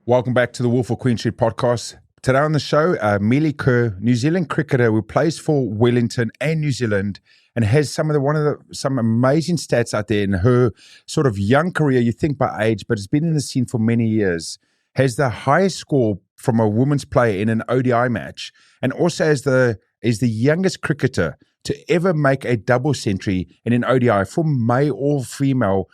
Welcome back to the Wolf of Queen Street podcast. Today on the show, Melie Kerr, New Zealand cricketer who plays for Wellington and New Zealand and has some amazing stats out there in her sort of young career. You think by age, but has been in the scene for many years. Has the highest score from a women's player in an ODI match, and also is the youngest cricketer to ever make a double century in an ODI for male or female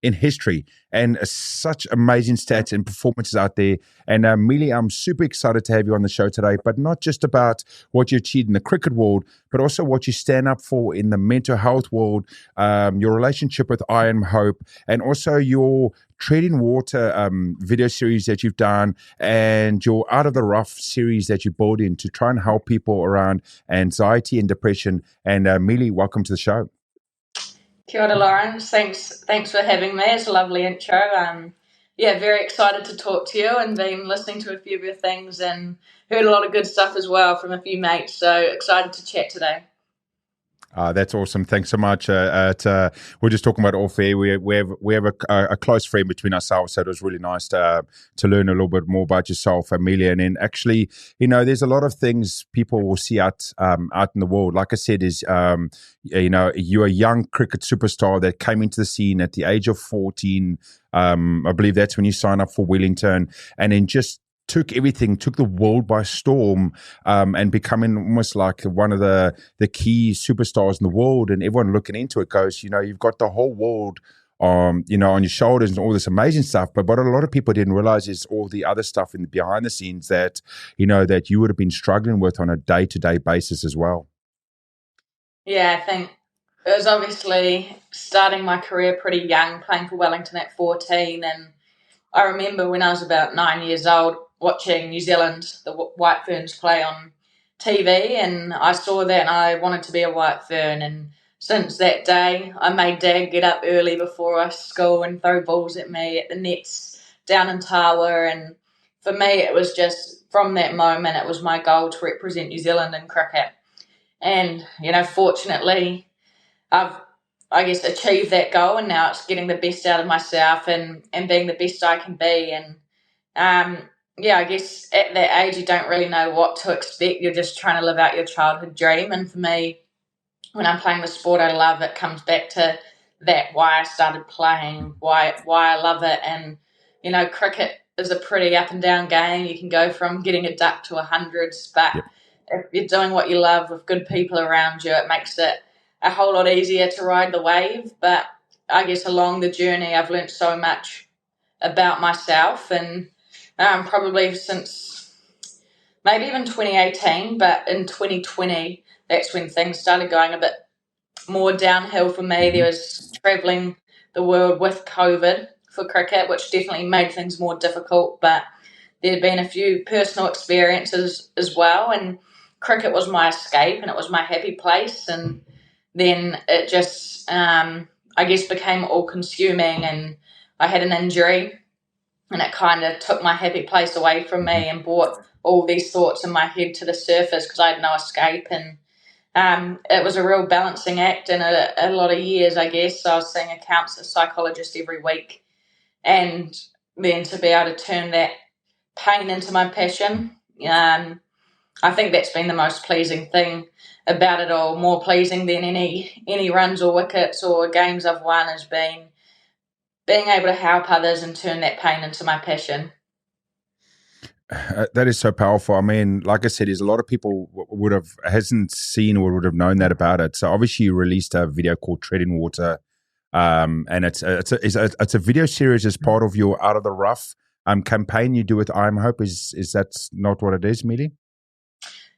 in history. And such amazing stats and performances out there. And Melie, I'm super excited to have you on the show today, but not just about what you achieved in the cricket world, but also what you stand up for in the mental health world, your relationship with I Am Hope, and also your Treading Water video series that you've done, and your Out of the Rough series that you brought in to try and help people around anxiety and depression. And Melie, welcome to the show. Kia ora, Lauren. Thanks for having me. It's a lovely intro. Very excited to talk to you, and been listening to a few of your things and heard a lot of good stuff as well from a few mates. So excited to chat today. That's awesome. Thanks so much. We're just talking about off air. We have a close friend between ourselves, so it was really nice to learn a little bit more about yourself, Amelia. And then actually, there's a lot of things people will see out in the world. Like I said, you're a young cricket superstar that came into the scene at the age of 14. I believe that's when you signed up for Wellington, and then just took the world by storm, and becoming almost like one of the key superstars in the world. And everyone looking into it goes, you've got the whole world, on your shoulders and all this amazing stuff. But what a lot of people didn't realize is all the other stuff behind the scenes that, that you would have been struggling with on a day-to-day basis as well. Yeah, I think it was obviously starting my career pretty young, playing for Wellington at 14. And I remember when I was about 9 years old, watching New Zealand, the White Ferns play on TV, and I saw that and I wanted to be a White Fern. And since that day, I made Dad get up early before school and throw balls at me at the nets down in Tawa. And for me, it was just, from that moment, it was my goal to represent New Zealand in cricket. And, fortunately, I've, achieved that goal, and now it's getting the best out of myself and being the best I can be. And, I guess at that age, you don't really know what to expect. You're just trying to live out your childhood dream. And for me, when I'm playing the sport I love, it comes back to that, why I started playing, why I love it. And, cricket is a pretty up and down game. You can go from getting a duck to 100s, but if you're doing what you love with good people around you, it makes it a whole lot easier to ride the wave. But I guess along the journey, I've learned so much about myself, and probably since maybe even 2018, but in 2020, that's when things started going a bit more downhill for me. There was travelling the world with COVID for cricket, which definitely made things more difficult, but there had been a few personal experiences as well, and cricket was my escape and it was my happy place. And then it just, became all-consuming, and I had an injury, and it kind of took my happy place away from me and brought all these thoughts in my head to the surface because I had no escape. And it was a real balancing act, and a lot of years, I guess. So I was seeing a counsellor, psychologist every week, and then to be able to turn that pain into my passion, I think that's been the most pleasing thing about it all. More pleasing than any runs or wickets or games I've won has been being able to help others and turn that pain into my passion. That is so powerful. I mean, like I said, there's a lot of people hasn't seen or would have known that about it. So obviously you released a video called Treading Water, and it's a video series as part of your Out of the Rough campaign you do with I Am Hope. Is that not what it is, Melie?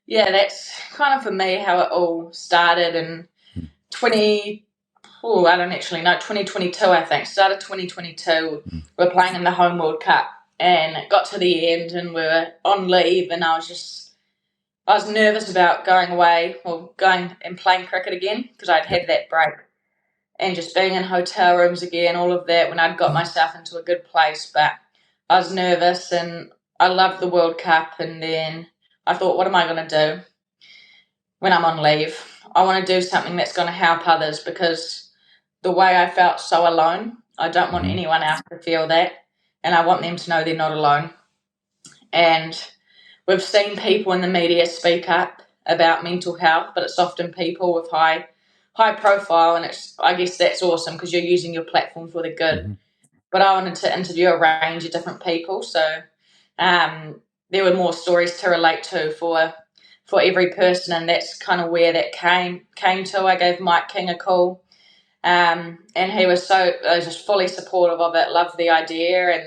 Yeah, that's kind of for me how it all started in 2022, I think. Started 2022. We were playing in the Home World Cup, and it got to the end and we were on leave, and I was nervous about going away or going and playing cricket again because I'd had that break, and just being in hotel rooms again, all of that, when I'd got myself into a good place. But I was nervous, and I loved the World Cup, and then I thought, what am I going to do when I'm on leave? I want to do something that's going to help others, because the way I felt so alone, I don't want anyone else to feel that, and I want them to know they're not alone. And we've seen people in the media speak up about mental health, but it's often people with high profile, and I guess that's awesome because you're using your platform for the good. Mm-hmm. But I wanted to interview a range of different people, so there were more stories to relate to for every person, and that's kind of where that came to. I gave Mike King a call, and he was just fully supportive of it, loved the idea, and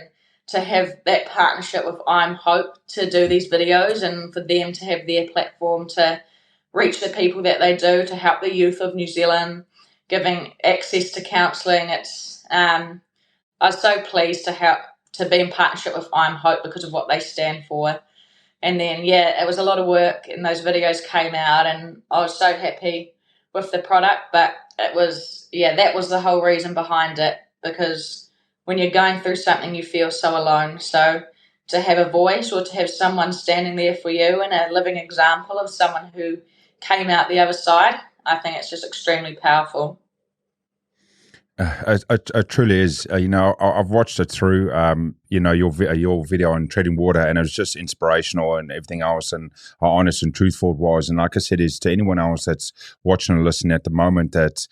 to have that partnership with I'm Hope to do these videos and for them to have their platform to reach the people that they do, to help the youth of New Zealand, giving access to counselling. It's I was so pleased to be in partnership with I'm Hope because of what they stand for. And then, it was a lot of work, and those videos came out, and I was so happy with the product. But that was the whole reason behind it, because when you're going through something, you feel so alone. So to have a voice or to have someone standing there for you and a living example of someone who came out the other side, I think it's just extremely powerful. It truly is. I've watched it through. Your video on treading water, and it was just inspirational and everything else, and how honest and truthful it was. And like I said, is to anyone else that's watching or listening at the moment that,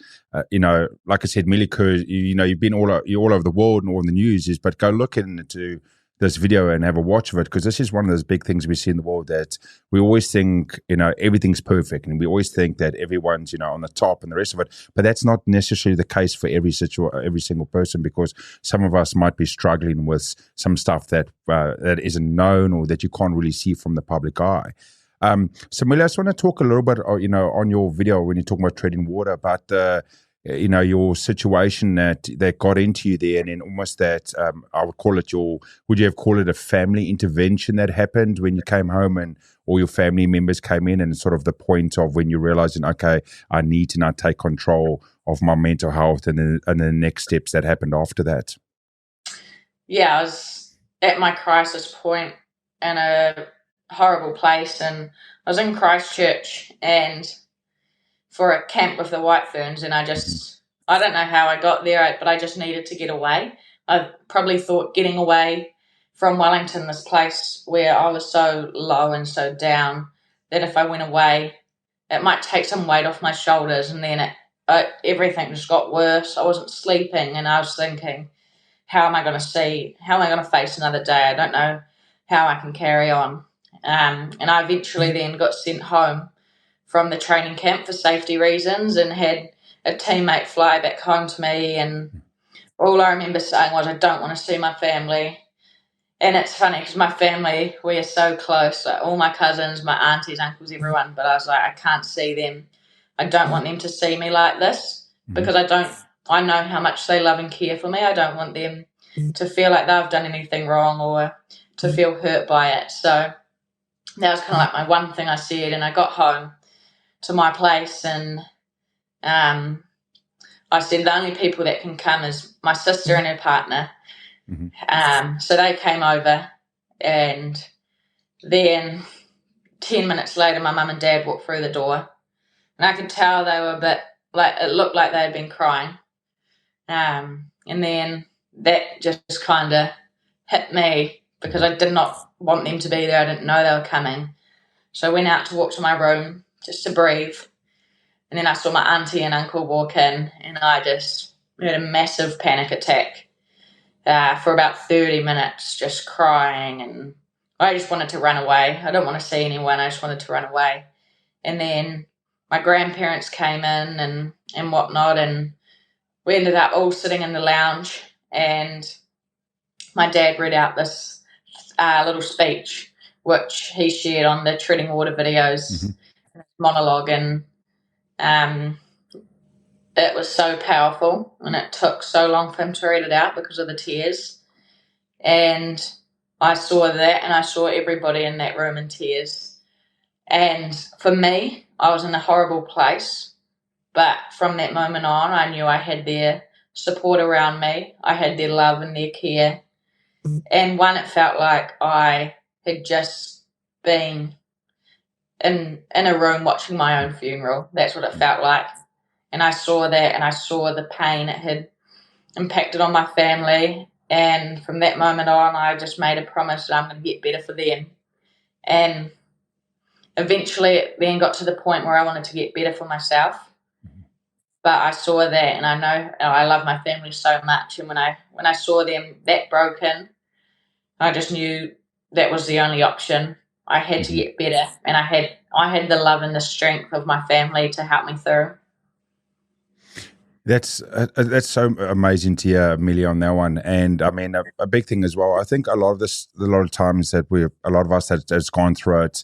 like I said, Melie Kerr, you've been you're all over the world and all in the news. But go look into this video and have a watch of it, because this is one of those big things we see in the world, that we always think, everything's perfect, and we always think that everyone's, on the top and the rest of it. But that's not necessarily the case for every single person, because some of us might be struggling with some stuff that isn't known, or that you can't really see from the public eye. So Melie, I just want to talk a little bit, on your video when you're talking about treading water, about your situation that got into you there, and then almost that, I would call it would you have called it a family intervention that happened when you came home and all your family members came in, and sort of the point of when you're realizing, okay, I need to now take control of my mental health, and then the next steps that happened after that? Yeah, I was at my crisis point in a horrible place, and I was in Christchurch and for a camp with the White Ferns, and I don't know how I got there, but I just needed to get away. I probably thought getting away from Wellington, this place where I was so low and so down, that if I went away, it might take some weight off my shoulders, and then everything just got worse. I wasn't sleeping, and I was thinking, how am I going to face another day? I don't know how I can carry on. And I eventually then got sent home from the training camp for safety reasons, and had a teammate fly back home to me, and all I remember saying was, I don't want to see my family. And it's funny because my family, we are so close, like all my cousins, my aunties, uncles, everyone, but I was like, I can't see them. I don't want them to see me like this, because I know how much they love and care for me. I don't want them to feel like they've done anything wrong or to feel hurt by it. So that was kind of like my one thing I said, and I got home to my place, and I said the only people that can come is my sister and her partner. So they came over, and then 10 minutes later my mum and dad walked through the door, and I could tell they were a bit, like, it looked like they had been crying, and then that just kind of hit me, because I did not want them to be there. I didn't know they were coming. So I went out to walk to my room just to breathe. And then I saw my auntie and uncle walk in, and I just had a massive panic attack for about 30 minutes, just crying. And I just wanted to run away. I don't want to see anyone. I just wanted to run away. And then my grandparents came in and whatnot, and we ended up all sitting in the lounge, and my dad read out this little speech, which he shared on the treading water videos monologue, and it was so powerful, and it took so long for him to read it out because of the tears. And I saw that, and I saw everybody in that room in tears. And for me, I was in a horrible place, but from that moment on, I knew I had their support around me. I had their love and their care. And it felt like I had just been in a room watching my own funeral. That's what it felt like. And I saw that, and I saw the pain it had impacted on my family. And from that moment on, I just made a promise that I'm going to get better for them. And eventually it then got to the point where I wanted to get better for myself. But I saw that, and I know I love my family so much. And when I saw them that broken, I just knew that was the only option. I had to get better, and I had the love and the strength of my family to help me through. That's so amazing to hear, Melie, on that one. And I mean, a big thing as well. I think a lot of times that a lot of us that's gone through it,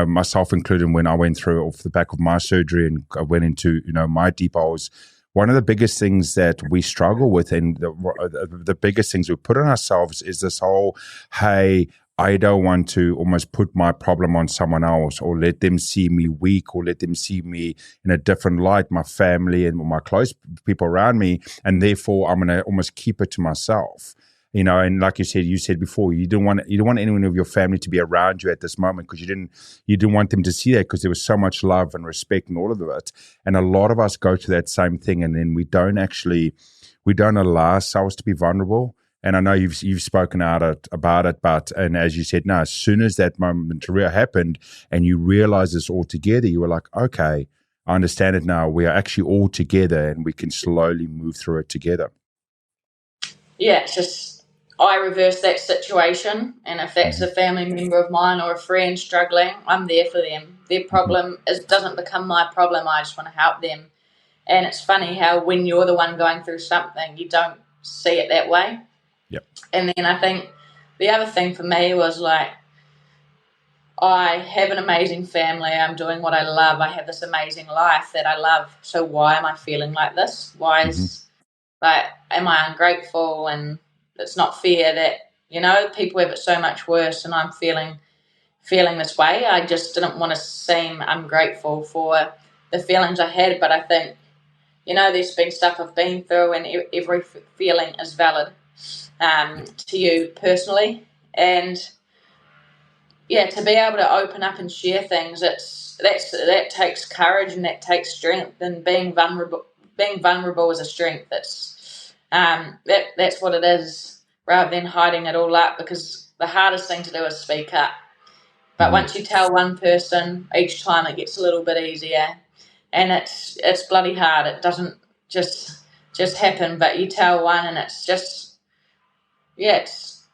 myself included, when I went through off the back of my surgery and I went into, my deep holes. One of the biggest things that we struggle with, and the biggest things we put on ourselves, is this whole, hey, I don't want to almost put my problem on someone else, or let them see me weak, or let them see me in a different light, my family and my close people around me, and therefore I'm going to almost keep it to myself. And like you said before, you don't want anyone of your family to be around you at this moment, because you didn't want them to see that, because there was so much love and respect and all of it. And a lot of us go to that same thing, and then we don't allow ourselves to be vulnerable. And I know you've spoken about it, but as you said, no, as soon as that moment happened and you realize this all together, you were like, okay, I understand it now. We are actually all together, and we can slowly move through it together. Yeah, it's just I reverse that situation, and if that's a family member of mine or a friend struggling, I'm there for them. Their problem doesn't become my problem. I just want to help them. And it's funny how when you're the one going through something, you don't see it that way. Yep. And then I think the other thing for me was like, I have an amazing family. I'm doing what I love. I have this amazing life that I love. So why am I feeling like this? Am I ungrateful? And it's not fair that, people have it so much worse, and I'm feeling this way. I just didn't want to seem ungrateful for the feelings I had. But I think, there's been stuff I've been through, and every feeling is valid. To you personally, and to be able to open up and share things, that takes courage, and that takes strength, and being vulnerable is a strength. That's what it is, rather than hiding it all up, because the hardest thing to do is speak up. But once you tell one person each time, it gets a little bit easier, and it's bloody hard. It doesn't just happen, but you tell one, and it's just it's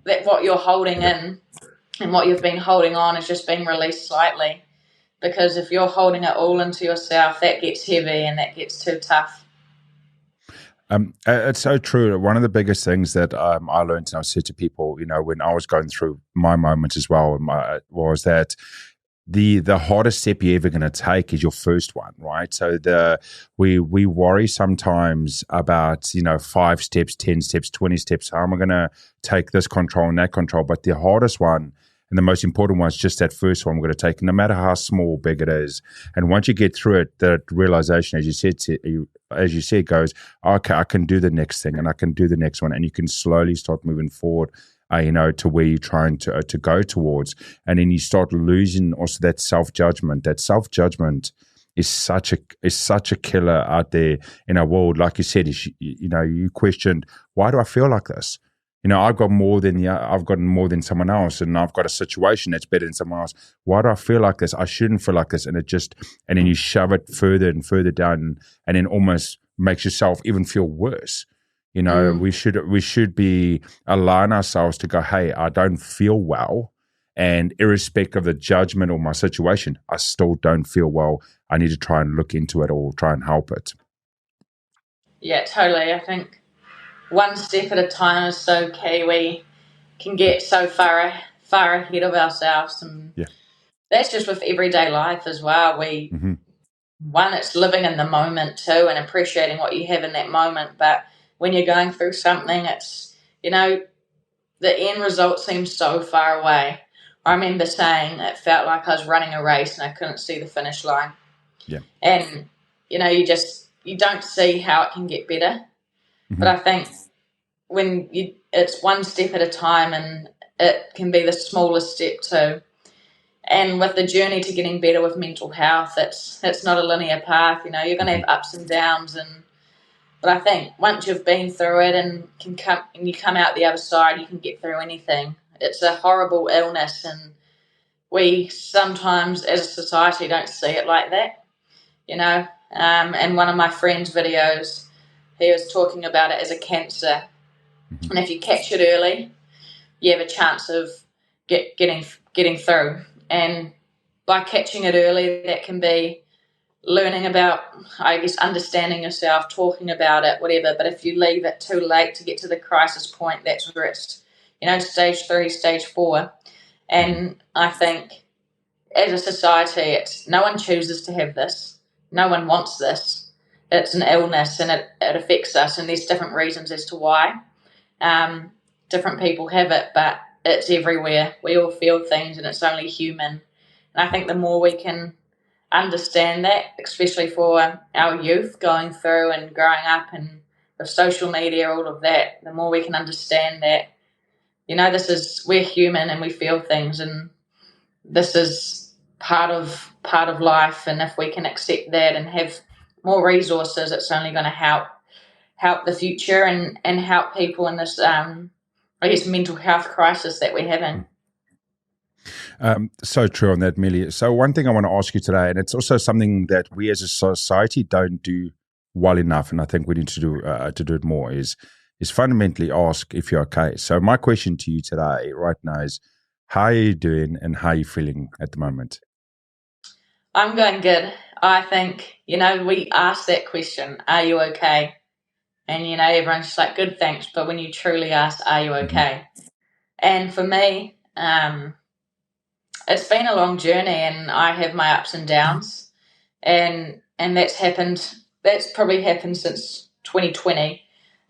that what you're holding in and what you've been holding on is just being released slightly, because if you're holding it all into yourself, that gets heavy and that gets too tough. It's so true. One of the biggest things that I learned, and I said to people, when I was going through my moments as well, was that the hardest step you're ever going to take is your first one, right? So we worry sometimes about 5 steps, 10 steps, 20 steps. How am I going to take this control and that control? But the hardest one and the most important one is just that first one I'm going to take, no matter how small or big it is. And once you get through it, that realization, as you said, goes, okay, I can do the next thing, and I can do the next one, and you can slowly start moving forward. To where you're trying to go towards. And then you start losing also that self-judgment. That self-judgment is such a killer out there in our world. Like you said, you questioned, why do I feel like this? I've gotten more than someone else, and I've got a situation that's better than someone else. Why do I feel like this? I shouldn't feel like this. And then you shove it further and further down, and then almost makes yourself even feel worse. We should be allowing ourselves to go, hey, I don't feel well, and irrespective of the judgment or my situation, I still don't feel well. I need to try and look into it or try and help it. Yeah, totally. I think one step at a time is so key. We can get so far ahead of ourselves, and that's just with everyday life as well. One, it's living in the moment too, and appreciating what you have in that moment, but when you're going through something, it's, the end result seems so far away. I remember saying it felt like I was running a race and I couldn't see the finish line. Yeah. And, you don't see how it can get better. But I think it's one step at a time, and it can be the smallest step too. And with the journey to getting better with mental health, it's not a linear path. You're going to have ups and downs, and But I think once you've been through it and you come out the other side, you can get through anything. It's a horrible illness, and we sometimes, as a society, don't see it like that. In one of my friend's videos, he was talking about it as a cancer, and if you catch it early, you have a chance of getting through. And by catching it early, that can be learning about, I guess, understanding yourself, talking about it, whatever. But if you leave it too late to get to the crisis point, that's where it's, stage 3, stage 4. And I think as a society, no one chooses to have this. No one wants this. It's an illness, and it affects us, and there's different reasons as to why. Different people have it, but it's everywhere. We all feel things, and it's only human. And I think the more we can understand that, especially for our youth going through and growing up and with social media, all of that, the more we can understand that, we're human and we feel things, and this is part of life. And if we can accept that and have more resources, it's only going to help the future and help people in this, mental health crisis that we're having. So true on that, Melie. So one thing I want to ask you today, and it's also something that we as a society don't do well enough, and I think we need to do it more, is fundamentally ask if you're okay. So my question to you today, right now, is how are you doing and how are you feeling at the moment? I'm going good. I think, we ask that question, are you okay? And, everyone's just like, good, thanks. But when you truly ask, are you okay? Mm-hmm. And for me, it's been a long journey, and I have my ups and downs. And that's probably happened since 2020.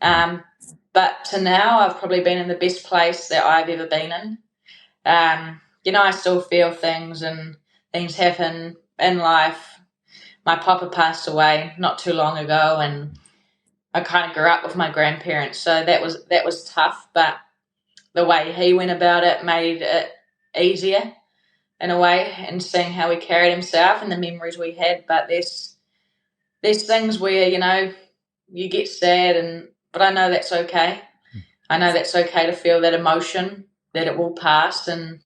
But to now, I've probably been in the best place that I've ever been in. I still feel things, and things happen in life. My papa passed away not too long ago, and I kind of grew up with my grandparents, so that was tough. But the way he went about it made it easier in a way, and seeing how he carried himself and the memories we had. But there's things where you get sad, but I know that's okay. I know that's okay to feel that emotion, that it will pass, and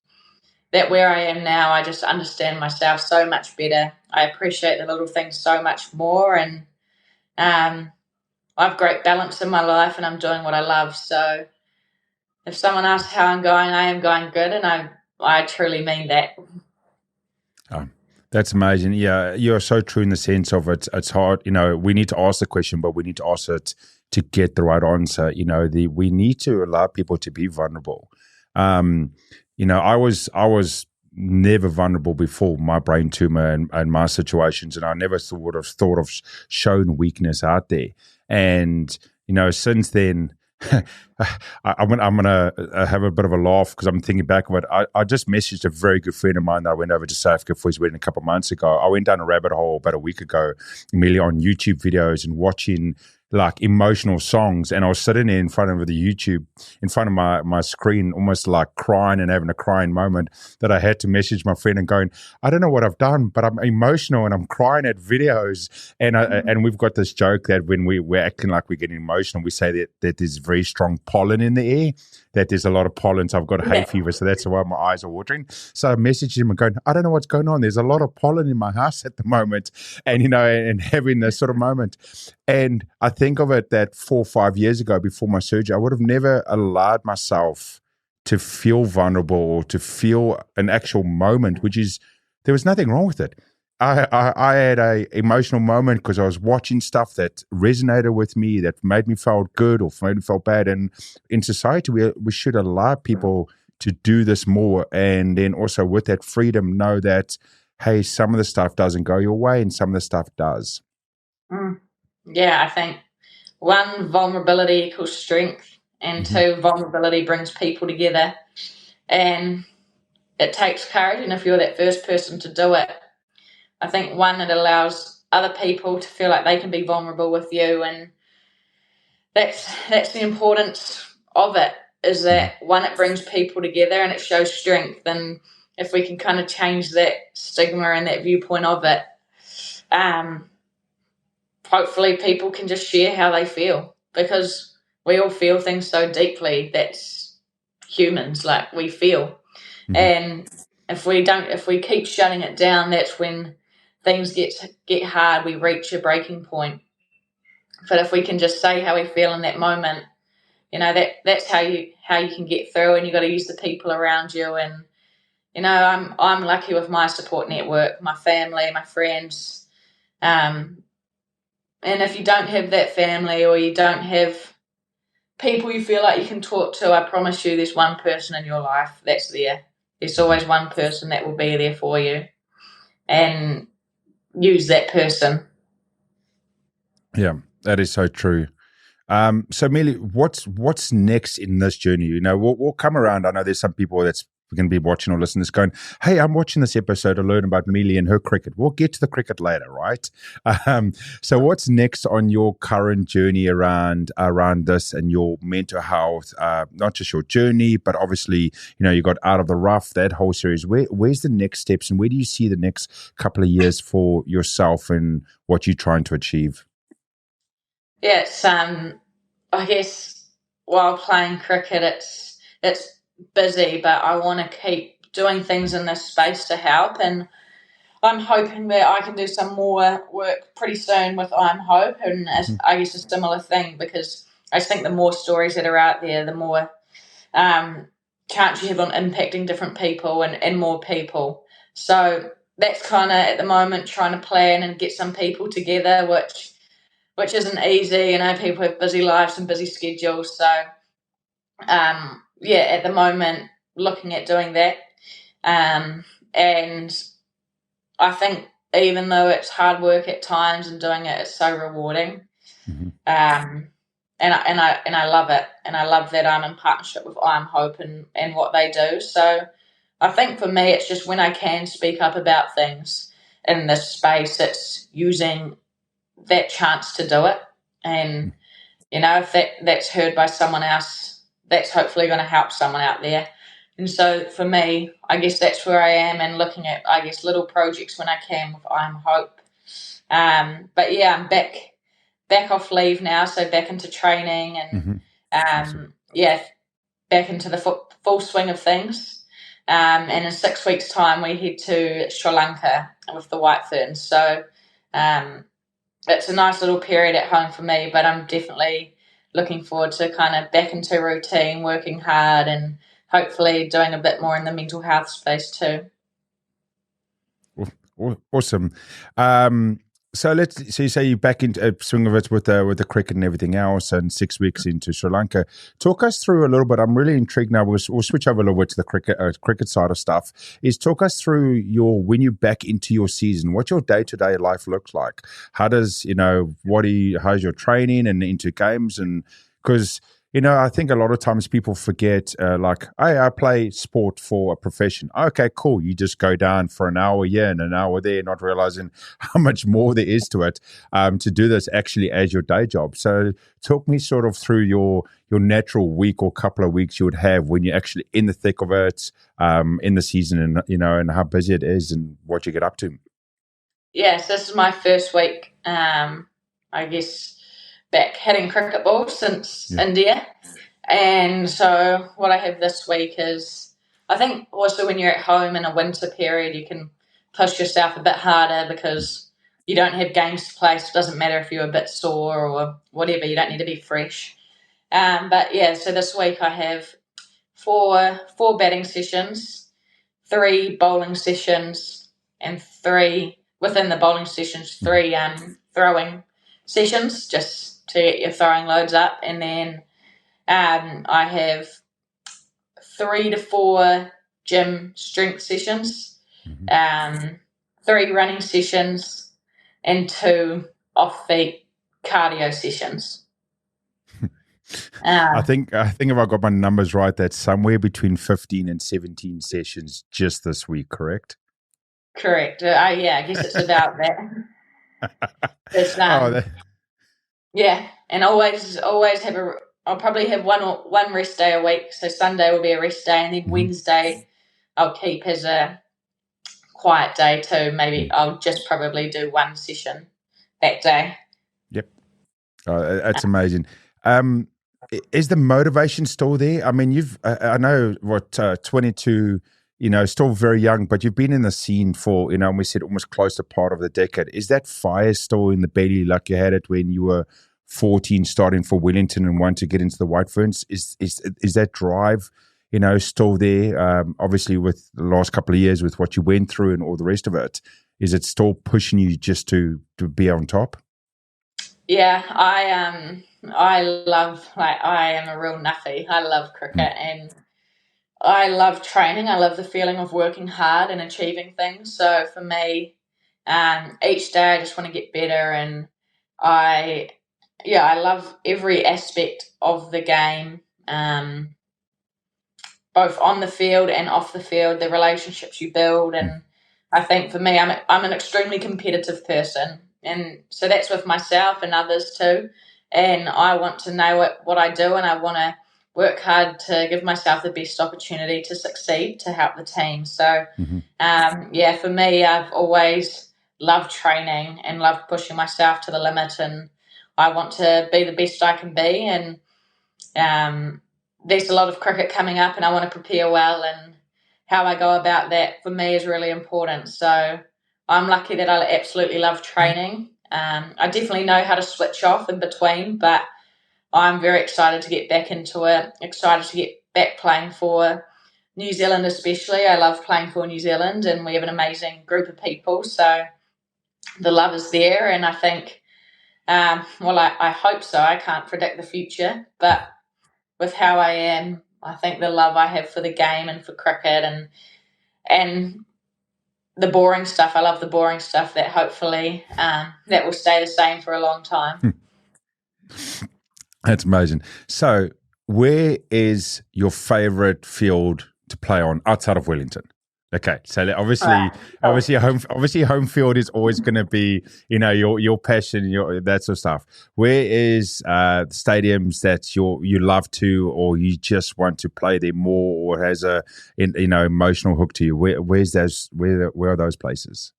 that where I am now, I just understand myself so much better. I appreciate the little things so much more, and I have great balance in my life, and I'm doing what I love. So if someone asks how I'm going, I am going good, and I truly mean that. Oh, that's amazing. Yeah, you're so true in the sense of it's hard. We need to ask the question, but we need to ask it to get the right answer. We need to allow people to be vulnerable. I was never vulnerable before my brain tumor and my situations, and I never thought of showing weakness out there. And since then, I'm gonna have a bit of a laugh because I'm thinking back of it. I just messaged a very good friend of mine that I went over to South Africa for his wedding a couple of months ago. I went down a rabbit hole about a week ago, Amelia, on YouTube videos and watching like emotional songs, and I was sitting there in front of my screen, almost like crying and having a crying moment, that I had to message my friend and going, I don't know what I've done, but I'm emotional and I'm crying at videos. And we've got this joke that when we're acting like we're getting emotional, we say that there's very strong pollen in the air, that there's a lot of pollen. So I've got hay fever, so that's why my eyes are watering. So I messaged him and going, I don't know what's going on. There's a lot of pollen in my house at the moment, and and having this sort of moment. And I think of it that 4 or 5 years ago, before my surgery, I would have never allowed myself to feel vulnerable or to feel an actual moment, which is, there was nothing wrong with it. I had a emotional moment because I was watching stuff that resonated with me, that made me feel good or made me feel bad. And in society, we should allow people to do this more. And then also with that freedom, know that, hey, some of the stuff doesn't go your way and some of the stuff does. Yeah, I think 1, vulnerability equals strength, and 2, vulnerability brings people together, and it takes courage. And if you're that first person to do it, I think 1, it allows other people to feel like they can be vulnerable with you, and that's the importance of it, is that 1, it brings people together and it shows strength. And if we can kind of change that stigma and that viewpoint of it, hopefully people can just share how they feel, because we all feel things so deeply. That's humans, like, we feel. And if we keep shutting it down, that's when things get hard. We reach a breaking point. But if we can just say how we feel in that moment, that's how you can get through. And you got to use the people around you. And I'm lucky with my support network, my family, my friends. And if you don't have that family, or you don't have people you feel like you can talk to, I promise you there's one person in your life that's there. There's always one person that will be there for you, and use that person. Yeah, that is so true. So Melie, what's next in this journey? We'll come around. I know there's some people that's going to be watching or listening, going, "Hey, I'm watching this episode to learn about Melie and her cricket." We'll get to the cricket later, right? So what's next on your current journey around this and your mental health? Not just your journey, but obviously, you got Out of the Rough, that whole series. Where's the next steps, and where do you see the next couple of years for yourself and what you're trying to achieve? Yeah, it's I guess while playing cricket, it's busy, but I want to keep doing things in this space to help, and I'm hoping that I can do some more work pretty soon with I'm Hope, and I guess a similar thing, because I just think the more stories that are out there, the more chance you have on impacting different people and more people. So that's kind of at the moment trying to plan and get some people together, which isn't easy. People have busy lives and busy schedules. So, at the moment, looking at doing that. And I think even though it's hard work at times, and doing it's so rewarding. And I love it. And I love that I'm in partnership with I'm Hope and what they do. So I think for me, it's just when I can speak up about things in this space, it's using that chance to do it. And if that's heard by someone else, that's hopefully going to help someone out there. And so for me, I guess that's where I am, and looking at, I guess, little projects when I can with I'm Hope. But yeah, I'm back off leave now, so back into training, and Awesome. back into the full swing of things. And in 6 weeks' time, we head to Sri Lanka with the White Ferns. So it's a nice little period at home for me, but I'm definitely looking forward to kind of back into routine, working hard, and hopefully doing a bit more in the mental health space too. Awesome. So you say you're back into swing of it with the cricket and everything else, and 6 weeks into Sri Lanka. Talk us through a little bit. I'm really intrigued now. We'll switch over a little bit to the cricket side of stuff. Talk us through when you're back into your season, what your day-to-day life looks like. How does how's your training and into games, and because I think a lot of times people forget, hey, I play sport for a profession. Okay, cool. You just go down for an hour here and an hour there, not realizing how much more there is to it, to do this actually as your day job. So talk me sort of through your natural week or couple of weeks you would have when you're actually in the thick of it, in the season, and, and how busy it is and what you get up to. Yes, this is my first week, I guess, back hitting cricket balls since India. And so what I have this week is, I think also when you're at home in a winter period, you can push yourself a bit harder because you don't have games to play. So it doesn't matter if you're a bit sore or whatever. You don't need to be fresh. But yeah, so this week I have four batting sessions, 3 bowling sessions, and 3 within the bowling sessions, 3 throwing sessions, just to get your throwing loads up. And then I have 3 to 4 gym strength sessions, 3 running sessions, and 2 off-feet cardio sessions. I think if I got my numbers right, that's somewhere between 15 and 17 sessions just this week, correct? Correct. I guess it's about that. Yeah, and always have I'll probably have one rest day a week. So Sunday will be a rest day, and then Wednesday I'll keep as a quiet day too. Maybe I'll just probably do 1 session that day. That's amazing. Is the motivation still there? I mean, I know what, 22, still very young, but you've been in the scene for, we said almost close to part of the decade. Is that fire still in the belly like you had it when you were 14 starting for Wellington and wanting to get into the White Ferns? Is that drive, still there? Obviously with the last couple of years with what you went through and all the rest of it, is it still pushing you just to be on top? Yeah, I am a real nuffy. I love cricket and I love training. I love the feeling of working hard and achieving things. So for me, each day I just want to get better, and I love every aspect of the game, both on the field and off the field. The relationships you build, and I think for me, I'm an extremely competitive person, and so that's with myself and others too. And I want to know what I do, and I want to work hard to give myself the best opportunity to succeed to help the team. So, for me, I've always loved training and loved pushing myself to the limit, and I want to be the best I can be. And there's a lot of cricket coming up, and I want to prepare well, and how I go about that for me is really important. So I'm lucky that I absolutely love training. I definitely know how to switch off in between, but I'm very excited to get back into it, excited to get back playing for New Zealand especially. I love playing for New Zealand, and we have an amazing group of people, so the love is there, and I think, I hope so. I can't predict the future, but with how I am, I think the love I have for the game and for cricket and the boring stuff, I love the boring stuff, that hopefully that will stay the same for a long time. That's amazing. So, where is your favorite field to play on outside of Wellington? Okay, so obviously, home field is always going to be, your passion, that sort of stuff. Where is the stadiums that you love to, or you just want to play there more, or has a emotional hook to you? Where are those places?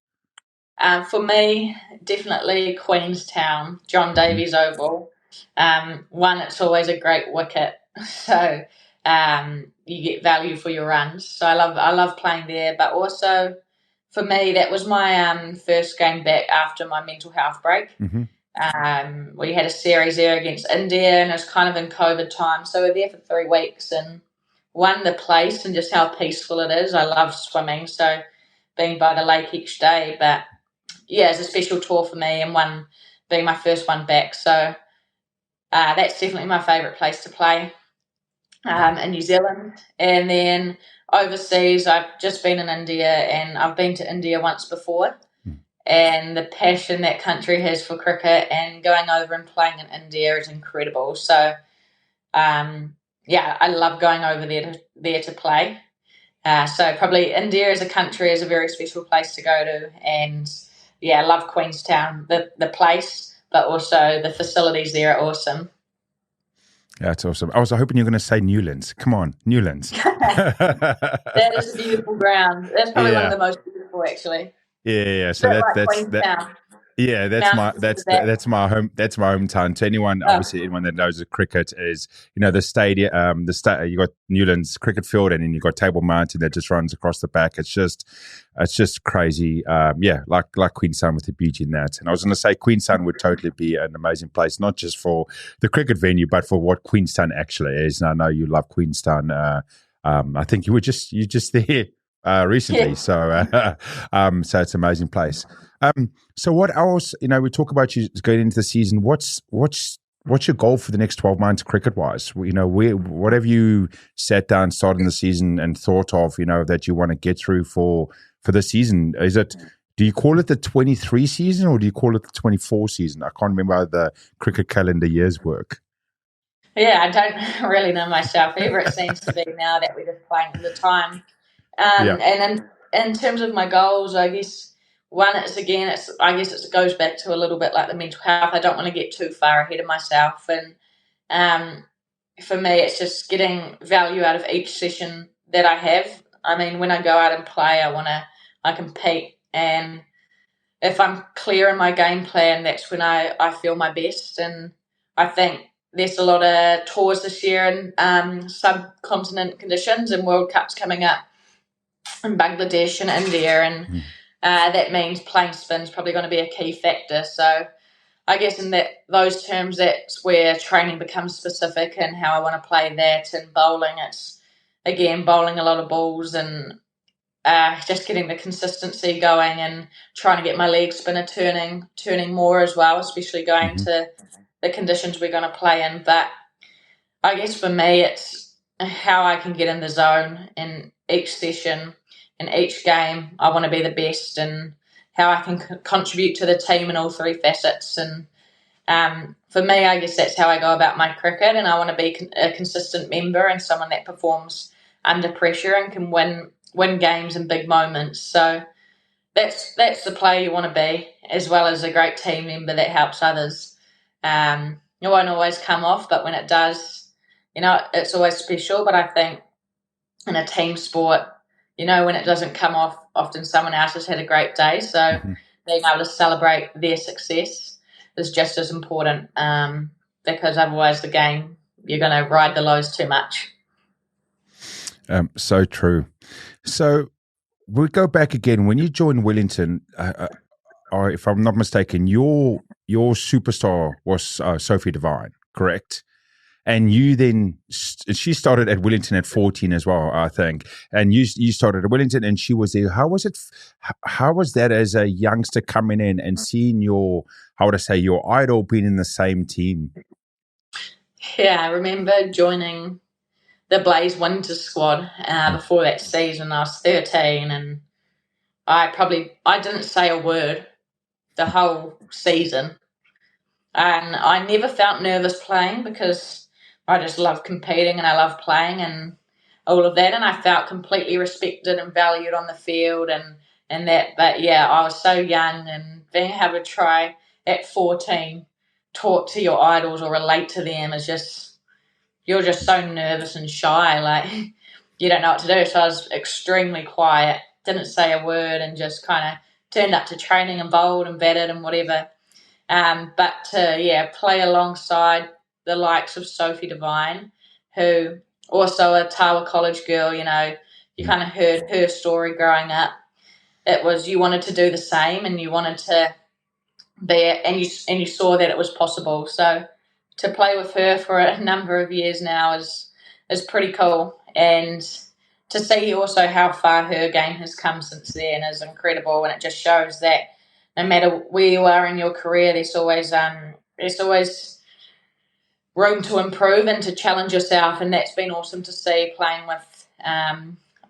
For me, definitely Queenstown, John Davies Oval. One, it's always a great wicket, so you get value for your runs. So I love playing there. But also, for me, that was my first game back after my mental health break. We had a series there against India, and it was kind of in COVID time, so we were there for 3 weeks and won the place, and just how peaceful it is. I love swimming, so being by the lake each day, but yeah, it's a special tour for me, and one being my first one back. So that's definitely my favourite place to play in New Zealand. And then overseas, I've just been in India, and I've been to India once before. And the passion that country has for cricket, and going over and playing in India is incredible. So, I love going over there to play. So probably India as a country is a very special place to go to, and I love Queenstown, the place, but also the facilities there are awesome. Yeah, that's awesome. I was hoping you were going to say Newlands. Come on, Newlands. That is a beautiful ground. That's probably one of the most beautiful, actually. Yeah. So that's Queenstown. Yeah, that's my hometown. To anyone that knows the cricket is, the stadium, you got Newlands cricket field, and then you got Table Mountain that just runs across the back. It's just crazy. Like Queenstown with the beauty in that. And I was going to say Queenstown would totally be an amazing place, not just for the cricket venue, but for what Queenstown actually is. And I know you love Queenstown. I think you just there recently, so so it's an amazing place. So what else? We talk about you going into the season. What's your goal for the next 12 months, cricket wise? What have you sat down, starting the season, and thought of? That you want to get through for the season. Do you call it the 23 season, or do you call it the 24 season? I can't remember how the cricket calendar years work. Yeah, I don't really know myself either. It seems to be now that we're just playing all the time. And in terms of my goals, I guess. One, it goes back to a little bit like the mental health. I don't want to get too far ahead of myself. And for me, it's just getting value out of each session that I have. I mean, when I go out and play, I compete. And if I'm clear in my game plan, that's when I feel my best. And I think there's a lot of tours this year in subcontinent conditions, and World Cups coming up in Bangladesh and India, and that means playing spin is probably going to be a key factor. So I guess in those terms, that's where training becomes specific and how I want to play that. And bowling, it's, again, bowling a lot of balls and just getting the consistency going and trying to get my leg spinner turning more as well, especially going to the conditions we're going to play in. But I guess for me, it's how I can get in the zone in each session, in each game. I want to be the best, and how I can contribute to the team in all three facets. And for me, I guess that's how I go about my cricket, and I want to be a consistent member and someone that performs under pressure and can win games in big moments. So that's the player you want to be, as well as a great team member that helps others. It won't always come off, but when it does, it's always special. But I think in a team sport, when it doesn't come off, often someone else has had a great day. So being able to celebrate their success is just as important, because otherwise the game, you're going to ride the lows too much. So true. So we go back again. When you joined Wellington, or if I'm not mistaken, your superstar was Sophie Devine, correct? And you then, she started at Wellington at 14 as well, I think. And you started at Wellington and she was there. How was it? How was that as a youngster coming in and seeing your idol being in the same team? Yeah, I remember joining the Blaze Winter squad before that season. I was 13 and I didn't say a word the whole season. And I never felt nervous playing because I just love competing and I love playing and all of that. And I felt completely respected and valued on the field and that. But yeah, I was so young, and being able to try at 14 talk to your idols or relate to them is just, you're just so nervous and shy. Like, you don't know what to do. So I was extremely quiet, didn't say a word, and just kind of turned up to training and bowled and batted and whatever. But to play alongside the likes of Sophie Devine, who also a Tawa College girl, you kind of heard her story growing up. It was, you wanted to do the same, and you wanted to be, and you saw that it was possible. So to play with her for a number of years now is pretty cool, and to see also how far her game has come since then is incredible, and it just shows that no matter where you are in your career, there's always room to improve and to challenge yourself, and that's been awesome to see, playing with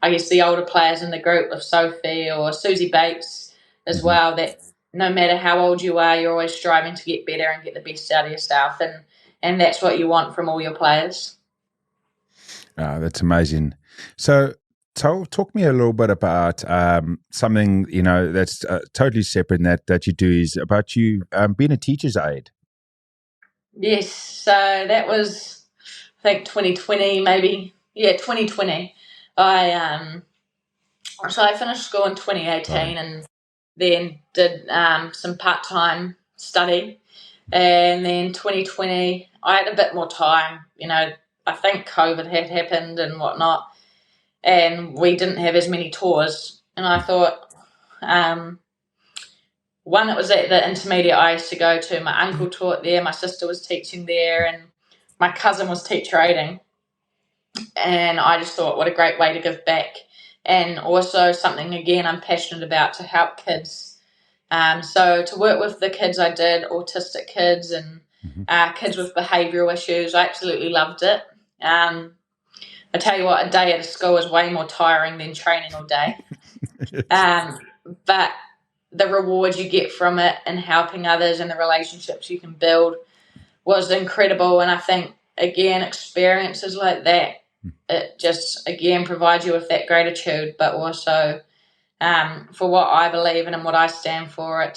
I guess the older players in the group, with Sophie or Susie Bates as well, that no matter how old you are, you're always striving to get better and get the best out of yourself, and that's what you want from all your players. That's amazing. So talk me a little bit about something, that's totally separate, and that you do is about you being a teacher's aide. Yes, so that was, I think, 2020, maybe. Yeah, 2020. I finished school in 2018, right, and then did some part-time study. And then 2020, I had a bit more time. I think COVID had happened and whatnot, and we didn't have as many tours. And I thought, one, it was at the intermediate I used to go to. My uncle taught there, my sister was teaching there, and my cousin was teacher aiding. And I just thought, what a great way to give back. And also something, again, I'm passionate about, to help kids. So to work with the kids I did, autistic kids and kids with behavioural issues, I absolutely loved it. I tell you what, a day at a school is way more tiring than training all day. But the rewards you get from it and helping others and the relationships you can build was incredible. And I think, again, experiences like that, it just, again, provides you with that gratitude, but also for what I believe in and what I stand for.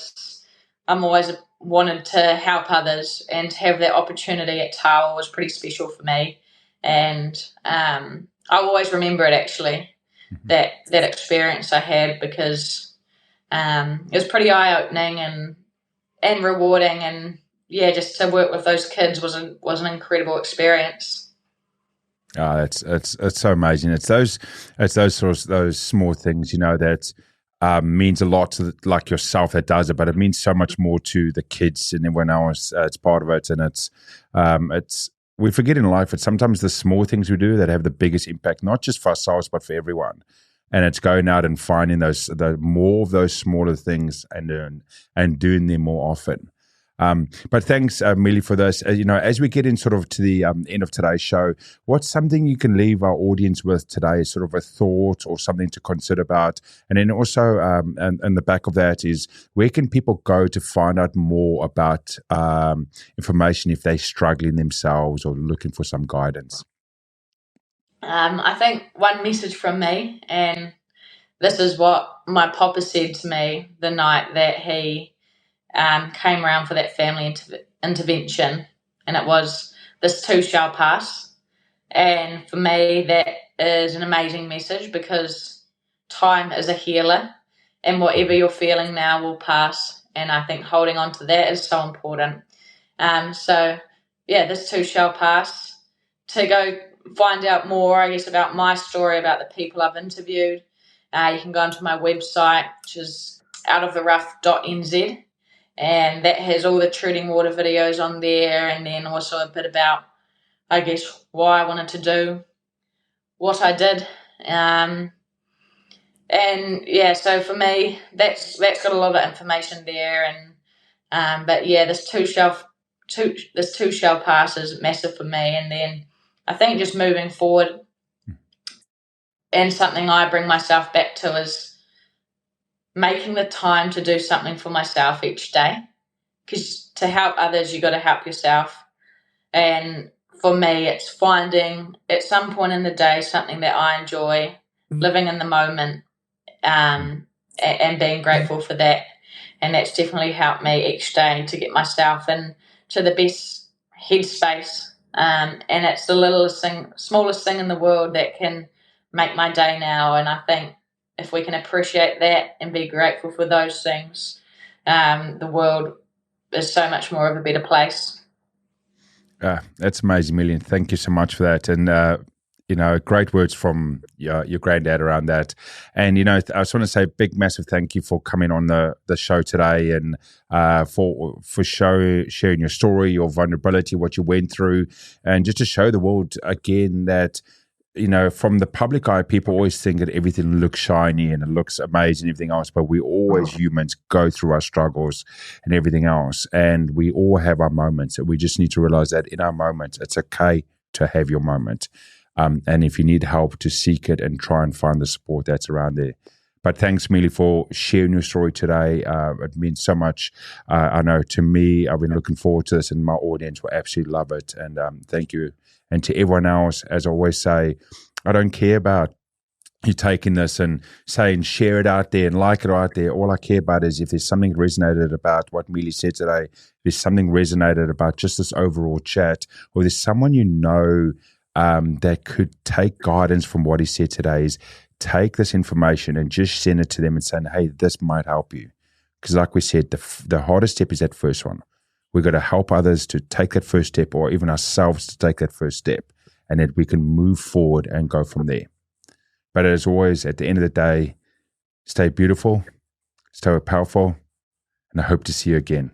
I'm always wanted to help others, and to have that opportunity at Tawa was pretty special for me. And I'll always remember it, actually, that experience I had, because it was pretty eye-opening and rewarding, and just to work with those kids was an incredible experience. It's so amazing. It's those those small things, that means a lot to like yourself that does it, but it means so much more to the kids and everyone else. It's part of it, and it's we forget in life. It's sometimes the small things we do that have the biggest impact, not just for ourselves but for everyone. And it's going out and finding the more of those smaller things and doing them more often. But thanks, Melie, for this. As we get in sort of to the end of today's show, what's something you can leave our audience with today, sort of a thought or something to consider about? And then also, and the back of that is, where can people go to find out more about information if they're struggling themselves or looking for some guidance? I think one message from me, and this is what my papa said to me the night that he came around for that family intervention, and it was, "This too shall pass." And for me, that is an amazing message, because time is a healer, and whatever you're feeling now will pass. And I think holding on to that is so important. This too shall pass. To go find out more, I guess, about my story, about the people I've interviewed, you can go onto my website, which is outoftherough.nz. And that has all the treading water videos on there, and then also a bit about, I guess, why I wanted to do what I did. So for me, that's got a lot of information there. And this too shall pass is massive for me. And then I think just moving forward, and something I bring myself back to, is making the time to do something for myself each day. Because to help others, you got to help yourself. And for me, it's finding at some point in the day something that I enjoy, living in the moment, and being grateful for that. And that's definitely helped me each day to get myself into the best headspace. And it's the smallest thing in the world that can make my day now. And I think if we can appreciate that and be grateful for those things, the world is so much more of a better place. That's amazing, Melie. Thank you so much for that. And, great words from your granddad around that. And, I just want to say a big, massive thank you for coming on the show today, and for sharing your story, your vulnerability, what you went through, and just to show the world again that, from the public eye, people always think that everything looks shiny and it looks amazing and everything else, but we always humans go through our struggles and everything else. And we all have our moments. And we just need to realize that in our moments, it's okay to have your moment. And if you need help, to seek it and try and find the support that's around there. But thanks, Melie, for sharing your story today. It means so much. I know to me, I've been looking forward to this, and my audience will absolutely love it. And thank you. And to everyone else, as I always say, I don't care about you taking this and saying share it out there and like it out there. All I care about is if there's something resonated about what Melie said today, if there's something resonated about just this overall chat, or there's someone that could take guidance from what he said today, is take this information and just send it to them and saying, hey, this might help you. Because like we said, the hardest step is that first one. We've got to help others to take that first step, or even ourselves to take that first step, and that we can move forward and go from there. But as always, at the end of the day, stay beautiful, stay powerful, and I hope to see you again.